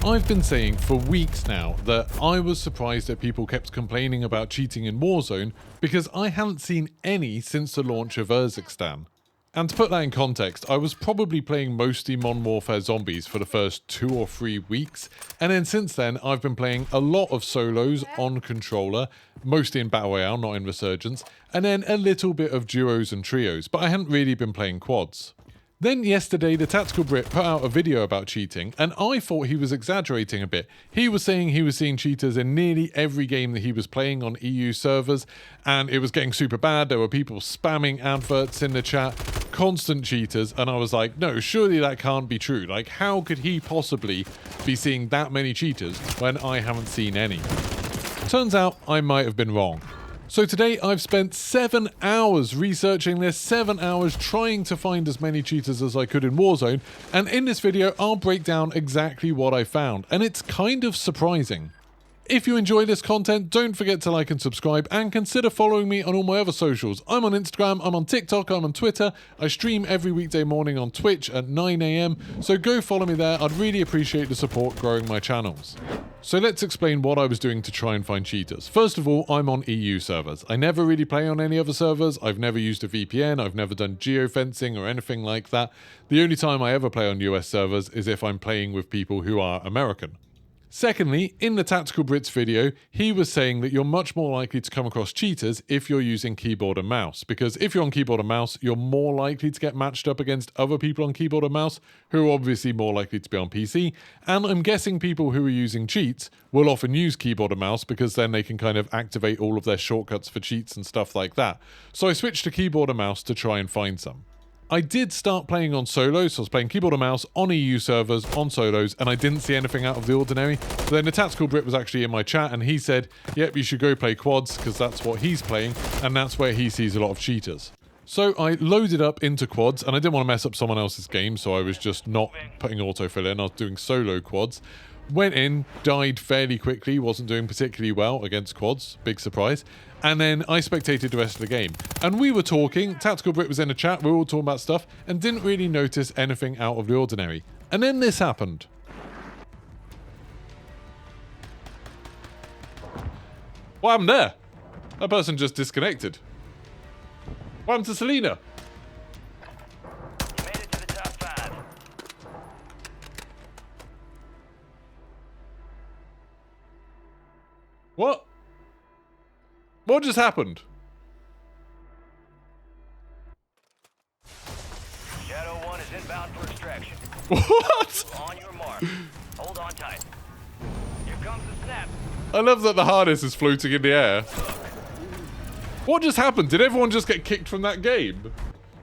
I've been saying for weeks now that I was surprised that people kept complaining about cheating in Warzone because I hadn't seen any since the launch of Urzikstan. And to put that in context, I was probably playing mostly Modern Warfare Zombies for the first 2 or 3 weeks, and then since then I've been playing a lot of solos on controller, mostly in Battle Royale, not in Resurgence, and then a little bit of duos and trios, but I hadn't really been playing quads. Then yesterday, the Tactical Brit put out a video about cheating, and I thought he was exaggerating a bit. He was saying he was seeing cheaters in nearly every game that he was playing on EU servers, and it was getting super bad. There were people spamming adverts in the chat, constant cheaters, and I was like, no, surely that can't be true. Like, how could he possibly be seeing that many cheaters when I haven't seen any? Turns out I might have been wrong. So today I've spent 7 hours researching this, 7 hours trying to find as many cheaters as I could in Warzone, and in this video I'll break down exactly what I found, and it's kind of surprising. If you enjoy this content, don't forget to like and subscribe, and consider following me on all my other socials. I'm on Instagram, I'm on TikTok, I'm on Twitter, I stream every weekday morning on Twitch at 9 AM, so go follow me there. I'd really appreciate the support growing my channels. So let's explain what I was doing to try and find cheaters. First of all, I'm on EU servers. I never really play on any other servers. I've never used a VPN. I've never done geofencing or anything like that. The only time I ever play on US servers is if I'm playing with people who are American. Secondly, in the Tactical Brits video, he was saying that you're much more likely to come across cheaters if you're using keyboard and mouse, because if you're on keyboard and mouse, you're more likely to get matched up against other people on keyboard and mouse, who are obviously more likely to be on PC, and I'm guessing people who are using cheats will often use keyboard and mouse because then they can kind of activate all of their shortcuts for cheats and stuff like that. So I switched to keyboard and mouse to try and find some. I did start playing on solos, so I was playing keyboard and mouse on EU servers, on solos, and I didn't see anything out of the ordinary. So then the Tactical Brit was actually in my chat, and he said, yep, you should go play quads, because that's what he's playing, and that's where he sees a lot of cheaters. So I loaded up into quads, and I didn't want to mess up someone else's game, so I was just not putting autofill in, I was doing solo quads. Went in, died fairly quickly, wasn't doing particularly well against quads, big surprise. And then I spectated the rest of the game. And we were talking, Tactical Brit was in a chat, we were all talking about stuff, and didn't really notice anything out of the ordinary. And then this happened. What happened there? That person just disconnected. What happened to Selena? You made it to the top 5. What? What just happened? Shadow 1 is inbound for extraction. What? On your mark. Hold on tight. Here comes the snap. I love that the harness is floating in the air. What just happened? Did everyone just get kicked from that game?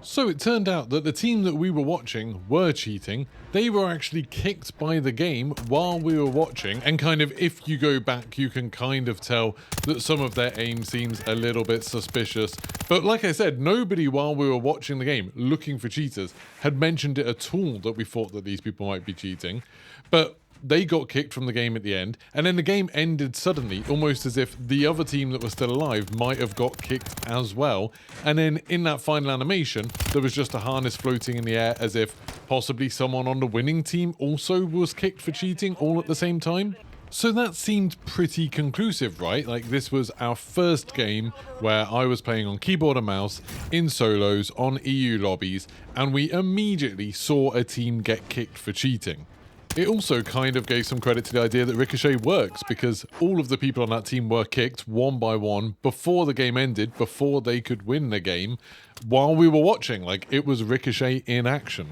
So it turned out that the team that we were watching were cheating. They were actually kicked by the game while we were watching, and kind of if you go back you can kind of tell that some of their aim seems a little bit suspicious. But like I said, nobody while we were watching the game looking for cheaters had mentioned it at all that we thought that these people might be cheating. But they got kicked from the game at the end, and then the game ended suddenly, almost as if the other team that was still alive might have got kicked as well. And then in that final animation, there was just a harness floating in the air as if possibly someone on the winning team also was kicked for cheating all at the same time. So that seemed pretty conclusive, right? Like, this was our first game where I was playing on keyboard and mouse in solos on EU lobbies, and we immediately saw a team get kicked for cheating. It also kind of gave some credit to the idea that Ricochet works, because all of the people on that team were kicked one by one before the game ended, before they could win the game, while we were watching. Like, it was Ricochet in action.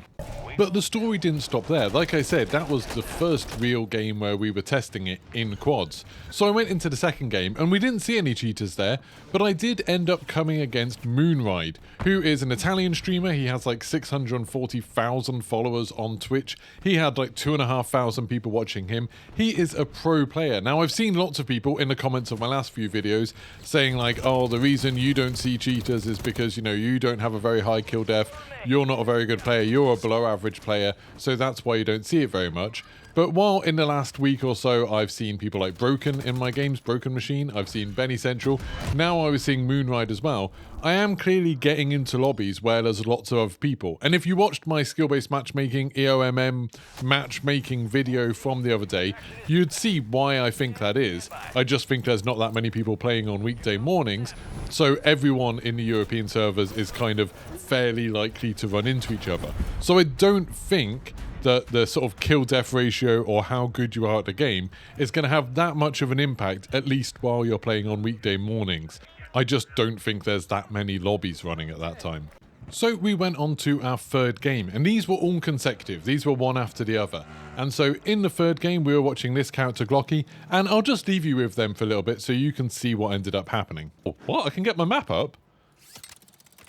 But the story didn't stop there. Like I said, that was the first real game where we were testing it in quads. So I went into the second game, and we didn't see any cheaters there, but I did end up coming against Moonride, who is an Italian streamer. He has like 640,000 followers on Twitch. He had like 2,500 people watching him. He is a pro player. Now, I've seen lots of people in the comments of my last few videos saying like, oh, the reason you don't see cheaters is because, you know, you don't have a very high kill def, you're not a very good player, you're a below average player, so that's why you don't see it very much. But while in the last week or so I've seen people like Broken in my games, Broken Machine, I've seen Benny Central, now I was seeing Moonride as well, I am clearly getting into lobbies where there's lots of other people. And if you watched my skill-based matchmaking, EOMM matchmaking video from the other day, you'd see why I think that is. I just think there's not that many people playing on weekday mornings, so everyone in the European servers is kind of fairly likely to run into each other. So I don't think that the sort of kill-death ratio or how good you are at the game is going to have that much of an impact, at least while you're playing on weekday mornings. I just don't think there's that many lobbies running at that time. So we went on to our third game, and these were all consecutive. These were one after the other. And so in the third game, we were watching this character, Glocky, and I'll just leave you with them for a little bit so you can see what ended up happening. Oh, what? I can get my map up?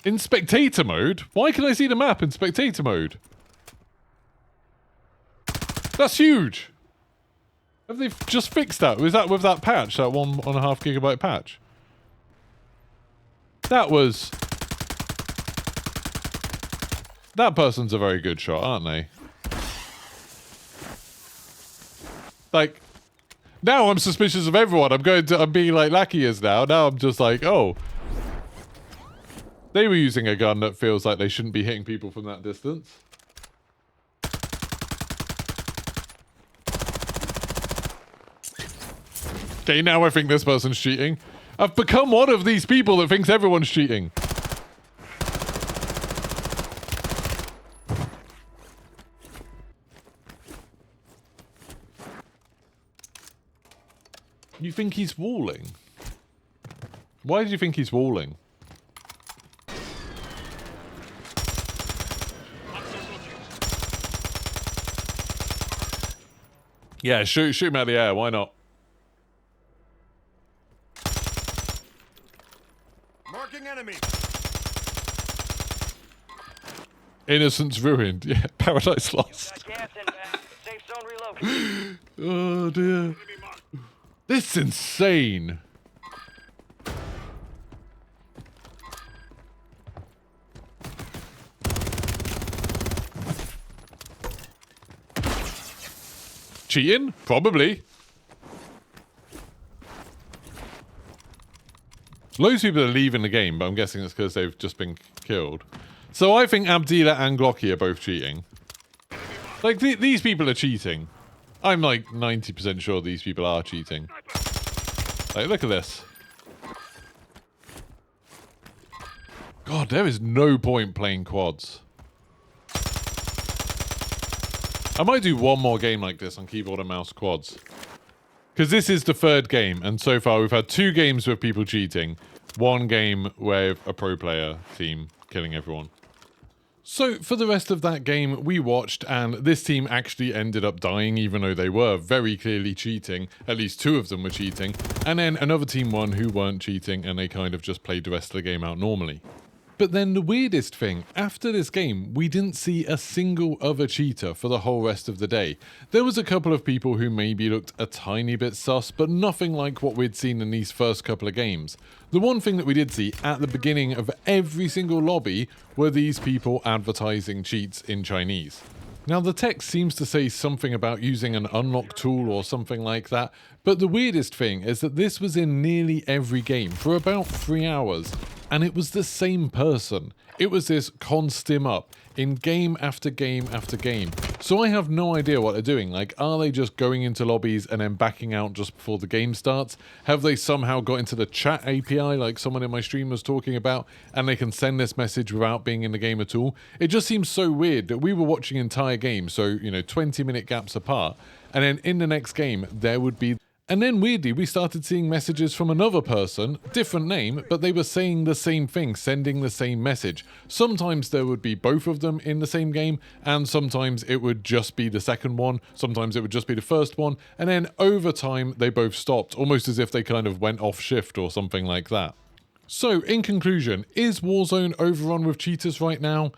In spectator mode? Why can I see the map in spectator mode? That's huge! Have they just fixed that? Was that with that patch, that 1.5 gigabyte patch? That was... That person's a very good shot, aren't they? Like, now I'm suspicious of everyone. I'm being like Lackeys now. Now I'm just like, oh. They were using a gun that feels like they shouldn't be hitting people from that distance. Okay, now I think this person's cheating. I've become one of these people that thinks everyone's cheating. You think he's walling? Why do you think he's walling? Yeah, shoot him out of the air, why not? Marking enemy. Innocence ruined. Yeah, paradise lost. Gas inbound. Safe zone reloaded. Oh dear. This is insane. Cheating? Probably. Loads of people are leaving the game, but I'm guessing it's because they've just been killed. So I think Abdila and Glocky are both cheating. Like, these people are cheating. I'm like 90% sure these people are cheating. Like, look at this. God, there is no point playing quads. I might do one more game like this on keyboard and mouse quads. Because this is the third game, and so far we've had 2 games with people cheating, 1 game with a pro player team killing everyone. So for the rest of that game, we watched, and this team actually ended up dying, even though they were very clearly cheating. At least 2 of them were cheating. And then another team won who weren't cheating, and they kind of just played the rest of the game out normally. But then the weirdest thing, after this game, we didn't see a single other cheater for the whole rest of the day. There was a couple of people who maybe looked a tiny bit sus, but nothing like what we'd seen in these first couple of games. The one thing that we did see at the beginning of every single lobby were these people advertising cheats in Chinese. Now the text seems to say something about using an unlock tool or something like that, but the weirdest thing is that this was in nearly every game for about 3 hours, and it was the same person. It was this constim up in game after game after game. So I have no idea what they're doing. Like, are they just going into lobbies and then backing out just before the game starts? Have they somehow got into the chat API like someone in my stream was talking about, and they can send this message without being in the game at all? It just seems so weird that we were watching entire games, so, you know, 20-minute gaps apart, and then in the next game, there would be... And then weirdly, we started seeing messages from another person, different name, but they were saying the same thing, sending the same message. Sometimes there would be both of them in the same game, and sometimes it would just be the second one, sometimes it would just be the first one, and then over time they both stopped, almost as if they kind of went off shift or something like that. So, in conclusion, is Warzone overrun with cheaters right now?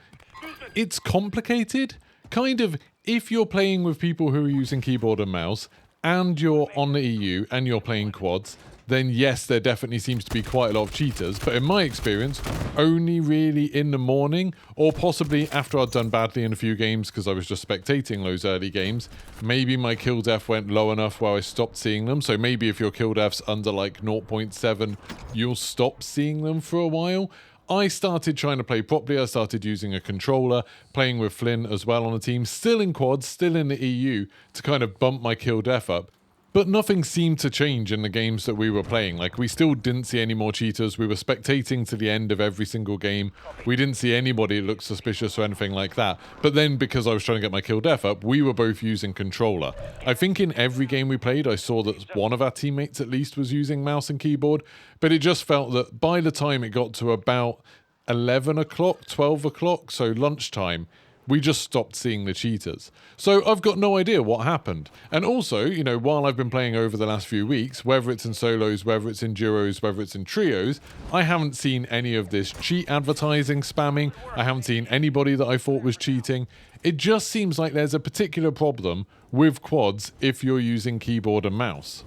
It's complicated. Kind of, if you're playing with people who are using keyboard and mouse, and you're on the EU, and you're playing quads, then yes, there definitely seems to be quite a lot of cheaters. But in my experience, only really in the morning, or possibly after I'd done badly in a few games because I was just spectating those early games. Maybe my kill def went low enough where I stopped seeing them. So maybe if your kill def's under like 0.7, you'll stop seeing them for a while. I started trying to play properly. I started using a controller, playing with Flynn as well on the team, still in quads, still in the EU, to kind of bump my kill def up. But nothing seemed to change in the games that we were playing. Like, we still didn't see any more cheaters. We were spectating to the end of every single game. We didn't see anybody look suspicious or anything like that. But then, because I was trying to get my kill def up, we were both using controller. I think in every game we played, I saw that one of our teammates at least was using mouse and keyboard. But it just felt that by the time it got to about 11 o'clock, 12 o'clock, so lunchtime, we just stopped seeing the cheaters. So I've got no idea what happened. And also, you know, while I've been playing over the last few weeks, whether it's in solos, whether it's in duos, whether it's in trios, I haven't seen any of this cheat advertising spamming. I haven't seen anybody that I thought was cheating. It just seems like there's a particular problem with quads if you're using keyboard and mouse.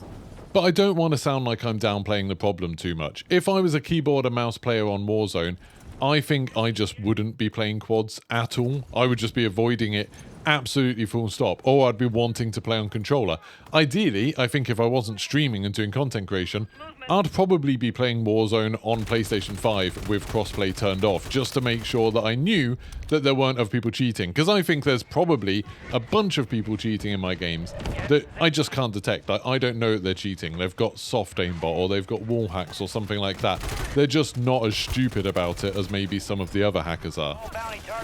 But I don't want to sound like I'm downplaying the problem too much. If I was a keyboard and mouse player on Warzone, I think I just wouldn't be playing quads at all. I would just be avoiding it absolutely full stop, or I'd be wanting to play on controller. Ideally, I think if I wasn't streaming and doing content creation, I'd probably be playing Warzone on PlayStation 5 with crossplay turned off, just to make sure that I knew that there weren't other people cheating, because I think there's probably a bunch of people cheating in my games that I just can't detect. I don't know that they're cheating. They've got soft aimbot, or they've got wall hacks or something like that. They're just not as stupid about it as maybe some of the other hackers are.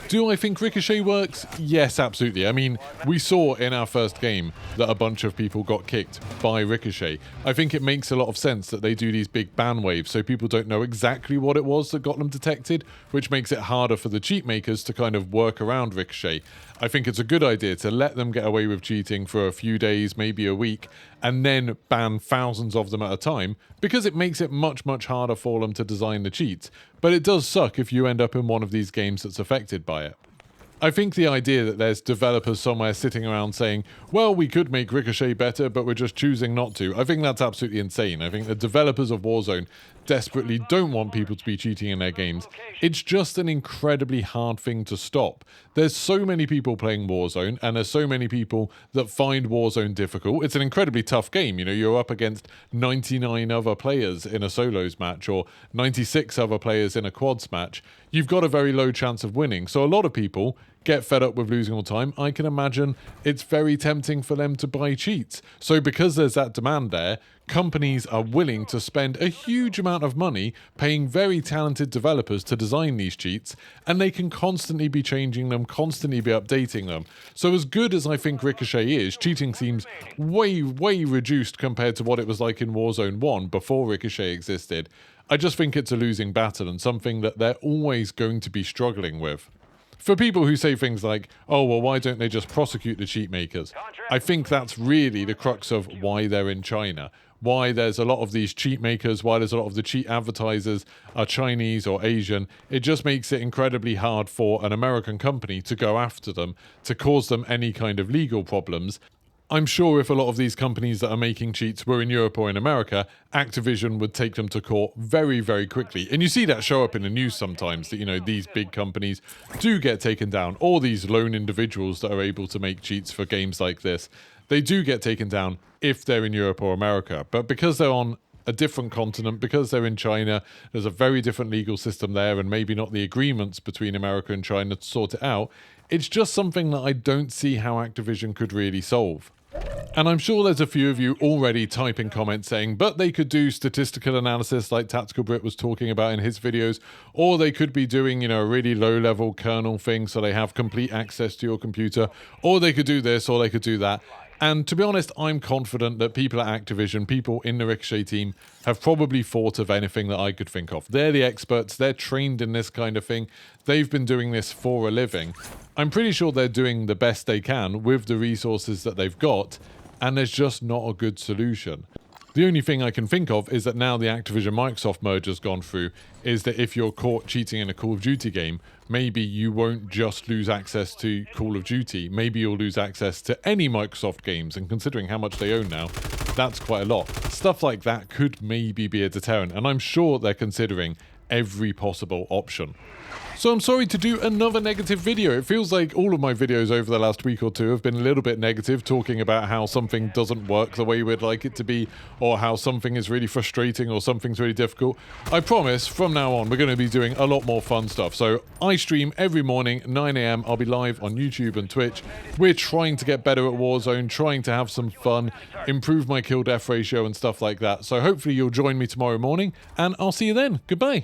Do I think Ricochet works? Yes, absolutely. I mean, we saw in our first game that a bunch of people got kicked by Ricochet. I think it makes a lot of sense that they do these big ban waves so people don't know exactly what it was that got them detected, which makes it harder for the cheat makers to kind of work around Ricochet. I think it's a good idea to let them get away with cheating for a few days, maybe a week, and then ban thousands of them at a time, because it makes it much, much harder for them to design the cheats. But it does suck if you end up in one of these games that's affected by it. I think the idea that there's developers somewhere sitting around saying, well, we could make Ricochet better, but we're just choosing not to, I think that's absolutely insane. I think the developers of Warzone desperately don't want people to be cheating in their games. It's just an incredibly hard thing to stop. There's so many people playing Warzone, and there's so many people that find Warzone difficult. It's an incredibly tough game. You know, you're up against 99 other players in a solos match, or 96 other players in a quads match. You've got a very low chance of winning. So a lot of people get fed up with losing all the time. I can imagine it's very tempting for them to buy cheats. So because there's that demand there, companies are willing to spend a huge amount of money paying very talented developers to design these cheats, and they can constantly be changing them, constantly be updating them. So as good as I think Ricochet is, cheating seems way, way reduced compared to what it was like in Warzone 1 before Ricochet existed. I just think it's a losing battle and something that they're always going to be struggling with. For people who say things like, oh, well, why don't they just prosecute the cheat makers? I think that's really the crux of why they're in China. Why there's a lot of these cheat makers, why there's a lot of the cheat advertisers are Chinese or Asian. It just makes it incredibly hard for an American company to go after them, to cause them any kind of legal problems. I'm sure if a lot of these companies that are making cheats were in Europe or in America, Activision would take them to court very, very quickly. And you see that show up in the news sometimes, that, you know, these big companies do get taken down, or these lone individuals that are able to make cheats for games like this. They do get taken down if they're in Europe or America. But because they're on a different continent, because they're in China, there's a very different legal system there, and maybe not the agreements between America and China to sort it out. It's just something that I don't see how Activision could really solve. And I'm sure there's a few of you already typing comments saying, but they could do statistical analysis like Tactical Brit was talking about in his videos, or they could be doing, you know, a really low-level kernel thing so they have complete access to your computer, or they could do this, or they could do that. And to be honest, I'm confident that people at Activision, people in the Ricochet team, have probably thought of anything that I could think of. They're the experts. They're trained in this kind of thing. They've been doing this for a living. I'm pretty sure they're doing the best they can with the resources that they've got, and there's just not a good solution. The only thing I can think of is that now the Activision-Microsoft merger's gone through, is that if you're caught cheating in a Call of Duty game, maybe you won't just lose access to Call of Duty. Maybe you'll lose access to any Microsoft games, and considering how much they own now, that's quite a lot. Stuff like that could maybe be a deterrent, and I'm sure they're considering every possible option. So I'm sorry to do another negative video. It feels like all of my videos over the last week or two have been a little bit negative, talking about how something doesn't work the way we'd like it to be, or how something is really frustrating, or something's really difficult. I promise from now on we're going to be doing a lot more fun stuff. So I stream every morning, 9 AM. I'll be live on YouTube and Twitch. We're trying to get better at Warzone, trying to have some fun, improve my kill death ratio and stuff like that. So hopefully you'll join me tomorrow morning, and I'll see you then. Goodbye.